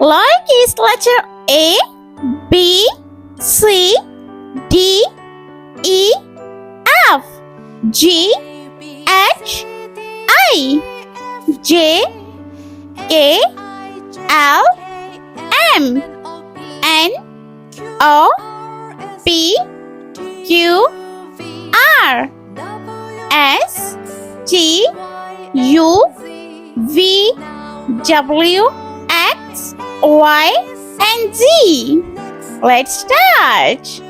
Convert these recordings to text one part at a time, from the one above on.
Lowercase letter A, B, C, D, E, F, G, H, I, J, K, L, M, N, O, P, Q, R, S, T, U, V, W, X, Y, and Z. Let's start.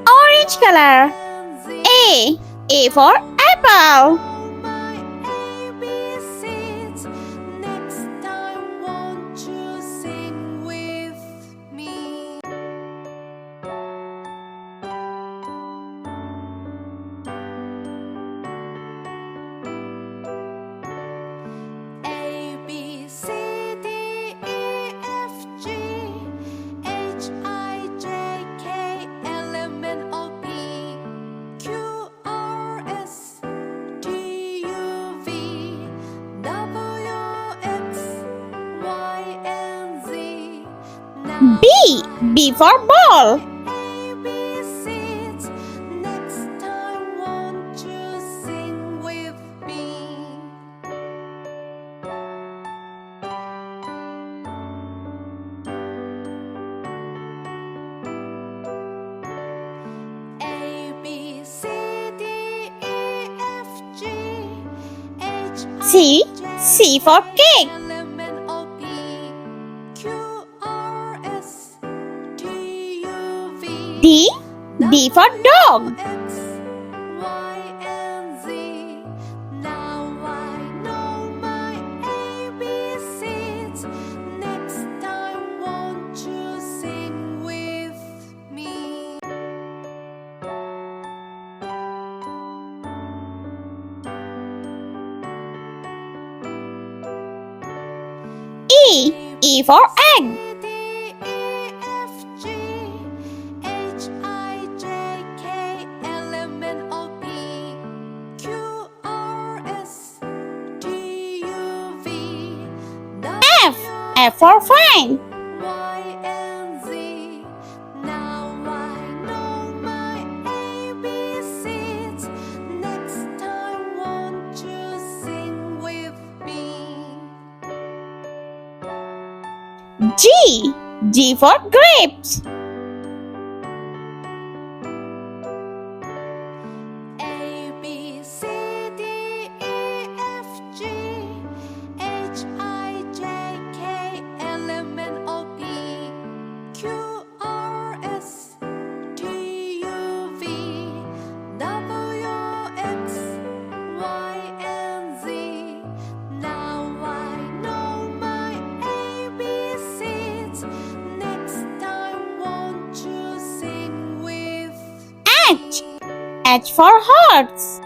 Orange color. A for apple. B. B for ball. Next time, won't you sing with me? A, B, C, D, E, F, G, H, C. C for cake. L, M, N, O, P, Q, R, S, T, U, V, D. D for dog. X, Y, and Z. Now I know my ABCs. Next time, won't you sing with me? E. E for egg. D, E, F, G, H, I, J, K, L, M, N, O, P, Q, R, S, T, U, V, F. F for fan. Y, and Z. Now I know my ABCs. Next time, won't you sing with me? G. G for grapes. A, B, C, D, E, F, G, H, I, J, K, L, M, N, O, P, Q, R, S, T, U, V, W, X, Y, and Z. Now I know my ABCs. Next time, won't you sing with H. H for hearts.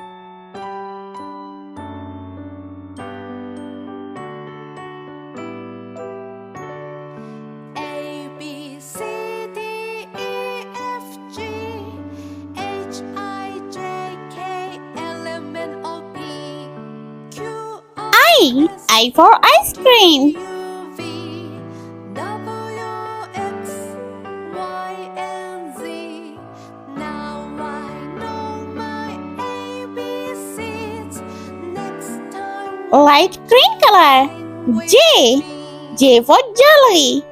A, B, C, D, E, F, G, H, I, J, K, L, M, N, O, P, Q, R, S, I for ice cream. U, V, W, X, Y, and Z. Now I know my ABCs. Next time, Light green color. with J. me. J for jelly.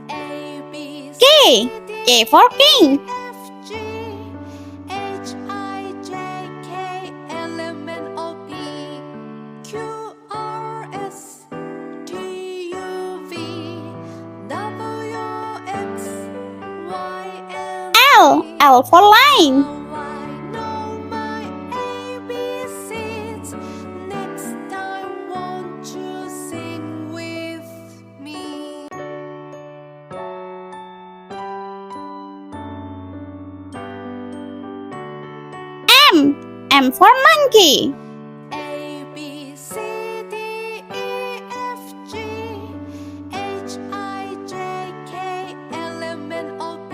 A, B, C, K. D, K for king. F, G, H, I, J, K, L, M, N, O, P, Q, R, S, T, U, V, W, X, Y, and L. Z. L for lion. Now I know my ABCs. Next time, won't you sing with me? M. M for monkey. A, B, C, D, E, F, G, H, I, J, K, L, M, N, O, P,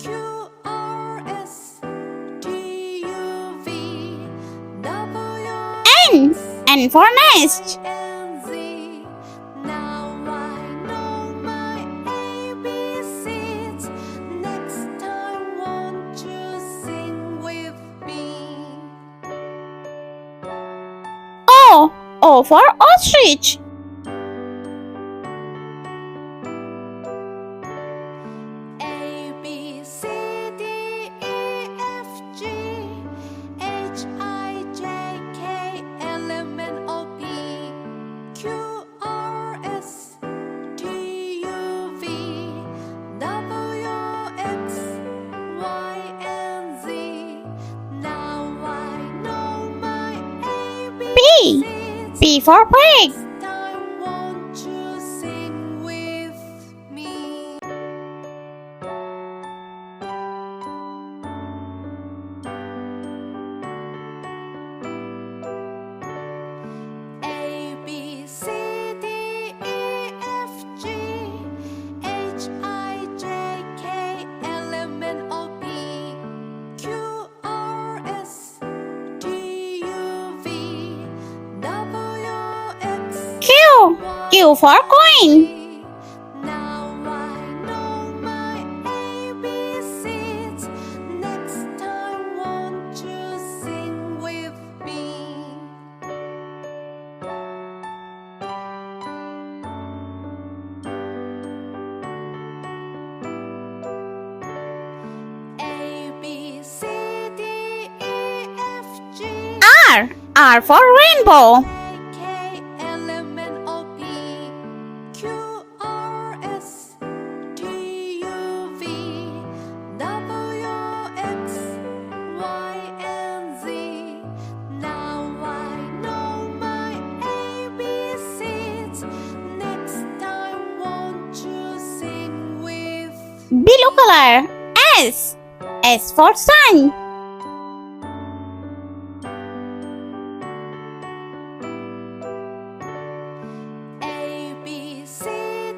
Q, R, S, T, U, V, W, N. N for nest. and Z. Now I know my ABCs. Next time, won't you sing with me? O. O for ostrich. A, B, C, D, E, F, G, H, I, J, K, L, M, N, O, P, Q, R, S, T, U, V, W, X, Y, and Z. Now I know my P. ABCs. P for pig. Next time, won't you sing with me? A, B, C, D, E, F, G, H, I, J, K, L, M, N, O, P, Q, R, S, T, Q for Queen. Now I know my ABCs. Next time, won't you sing with me? A B C D E F G R. R for Rainbow. K L M N O P Q R S T U V W X Y and Z. Now I know my ABCs. Next time, won't you sing with Blue color. S. S for Sun. A B C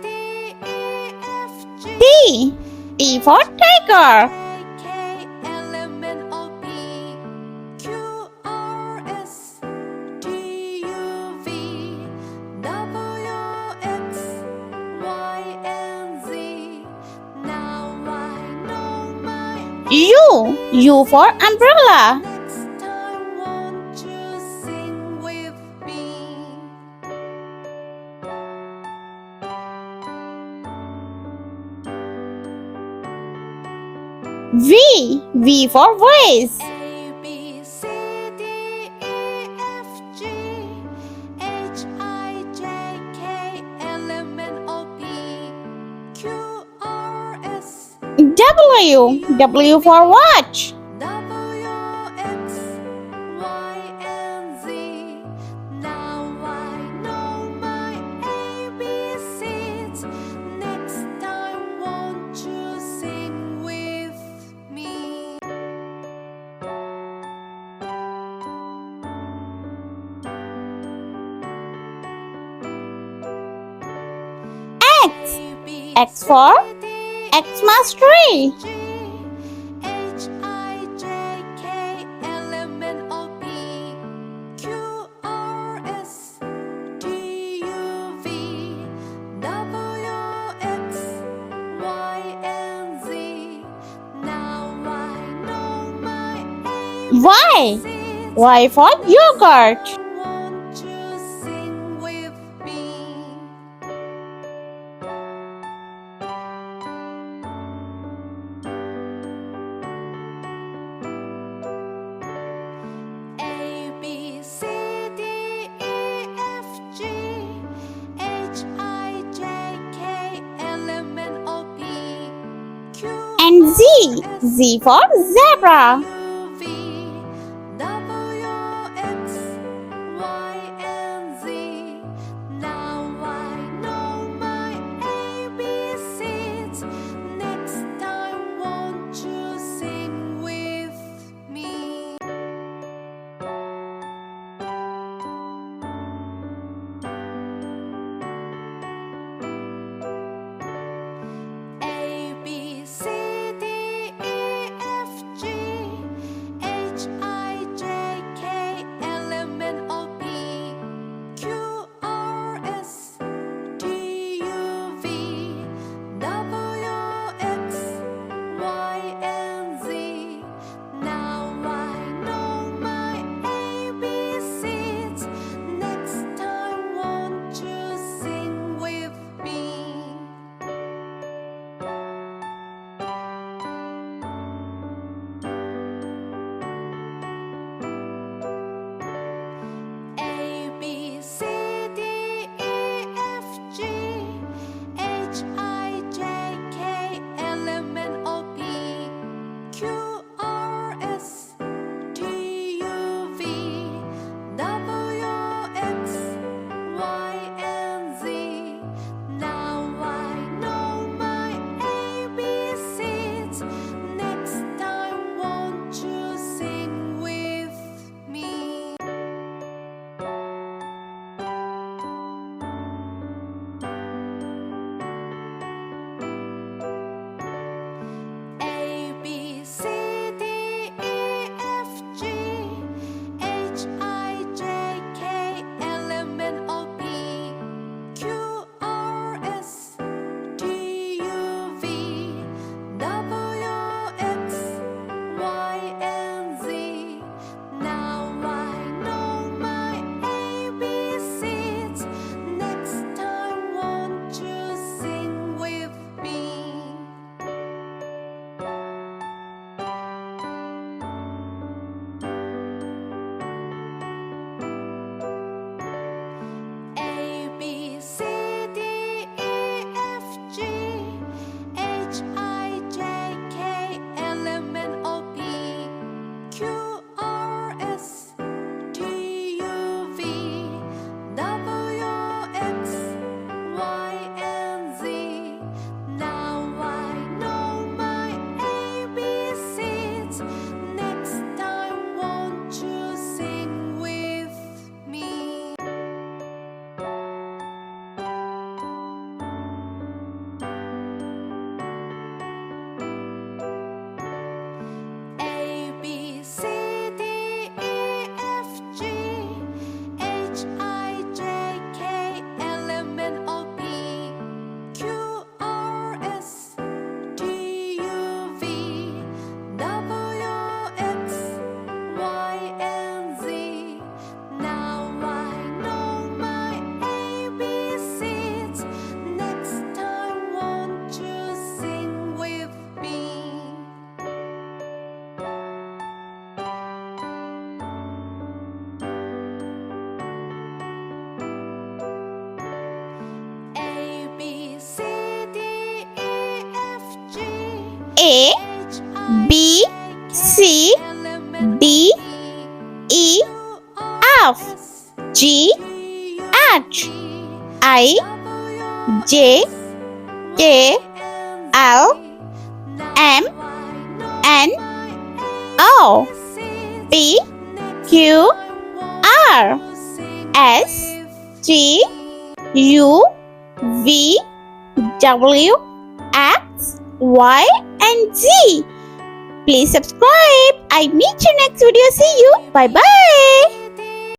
D E F G T. T for Tiger. K L M N O P Q R S T U V W X Y and Z. Now I know my U. U for Umbrella. next time, won't you sing with me? V. V for Vase. A B C D E F G H I J K L M N O P Q R S W. W for Watch. W X Y and Z. Now I know my ABCs. Next time, won't you sing with me? X. X for Xmas tree. H I J K L M N O P Q R S T U V W X Y and Z. Now I know my Y. ABCs. Y for Yogurt. Won't you sing with me? A B C D E F G H I J K L M N O P Q And Z. Z for Zebra. U V W X Y and Z. Now I know my ABCs. Next time, won't you sing with me? A B C D E F G B, C, D, E, F, G, H, I, J, K, L, M, N, O, P, Q, R, S, T, U, V, W, X, Y, and Z. Please subscribe. I meet you next video. See you. Bye bye.